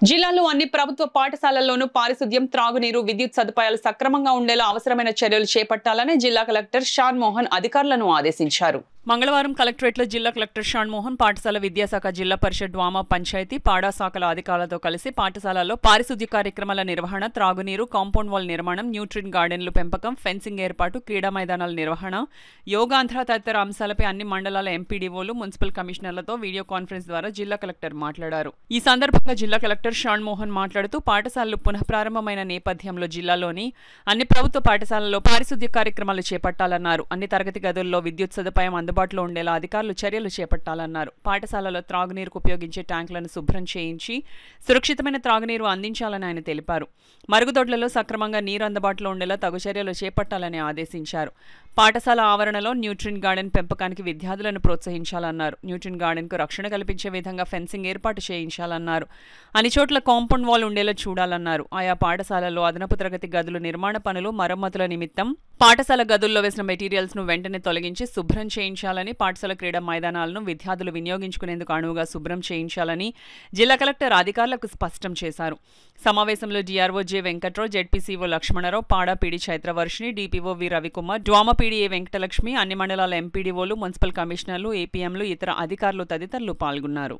జిల్లాలో అన్ని ప్రభుత్వ పాఠశాలల్లోనూ పారిశుద్ధ్యం, త్రాగునీరు, విద్యుత్ సదుపాయాలు సక్రమంగా ఉండేలా అవసరమైన చర్యలు చేపట్టాలని జిల్లా కలెక్టర్ షాన్ మోహన్ అధికారులను ఆదేశించారు. మంగళవారం కలెక్టరేట్లో జిల్లా కలెక్టర్ షాన్ మోహన్ పాఠశాల విద్యాశాఖ, జిల్లా పరిషత్, డ్వామా, పంచాయతీ, పాడా శాఖల అధికారులతో కలిసి పాఠశాలల్లో పారిశుద్ధ్య కార్యక్రమాల నిర్వహణ, త్రాగునీరు, కాంపౌండ్ వాల్ నిర్మాణం, న్యూట్రిన్ గార్డెన్లు పెంపకం, ఫెన్సింగ్ ఏర్పాటు, క్రీడా మైదానాల నిర్వహణ, యోగాంధ్ర తదితర అంశాలపై అన్ని మండలాల ఎంపీడీఓలు, మున్సిపల్ కమిషనర్లతో వీడియో కాన్ఫరెన్స్ ద్వారా జిల్లా కలెక్టర్ మాట్లాడారు. ఈ సందర్భంగా జిల్లా కలెక్టర్ షాన్ మోహన్ మాట్లాడుతూ పాఠశాలలు పునఃప్రారంభమైన నేపథ్యంలో జిల్లాలోని అన్ని ప్రభుత్వ పాఠశాలల్లో పారిశుద్ధ్య కార్యక్రమాలు చేపట్టాలన్నారు. అన్ని తరగతి గదుల్లో విద్యుత్ సదుపాయం అందుబాటులో ఉండేలా అధికారులు చర్యలు చేపట్టాలన్నారు. పాఠశాలలో త్రాగునీరుకు ఉపయోగించే ట్యాంకులను శుభ్రం చేయించి సురక్షితమైన త్రాగునీరు అందించాలని ఆయన తెలిపారు. మరుగుదొడ్లలో సక్రమంగా నీరు అందుబాటులో ఉండేలా తగు చర్యలు చేపట్టాలని ఆదేశించారు. పాఠశాల ఆవరణలో న్యూట్రిన్ గార్డెన్ పెంపకానికి విద్యార్థులను ప్రోత్సహించాలన్నారు. న్యూట్రిన్ గార్డెన్కు రక్షణ కల్పించే విధంగా ఫెన్సింగ్ ఏర్పాటు చేయించాలన్నారు. అన్ని చోట్ల కాంపౌండ్ వాల్ ఉండేలా చూడాలన్నారు. ఆయా పాఠశాలల్లో అదనపు తరగతి గదులు నిర్మాణ పనులు, మరమ్మతుల నిమిత్తం పాఠశాల గదుల్లో వేసిన మెటీరియల్స్ ను వెంటనే తొలగించి శుభ్రం చేయించాలని, పాఠశాల క్రీడా మైదానాలను విద్యార్థులు వినియోగించుకునేందుకు అనువుగా శుభ్రం చేయించాలని జిల్లా కలెక్టర్ అధికారులకు స్పష్టం చేశారు. సమావేశంలో DRO J Venkatrao, ZPCO Lakshmanarao, PADA PD Chaitravarshini, DPO V Ravikumar, DWAMA PDA Venkatalakshmi, అన్ని మండలాల ఎంపీడీఓలు, మున్సిపల్ కమిషనర్లు, ఏపీఎంలు, ఇతర అధికారులు తదితరులు పాల్గొన్నారు.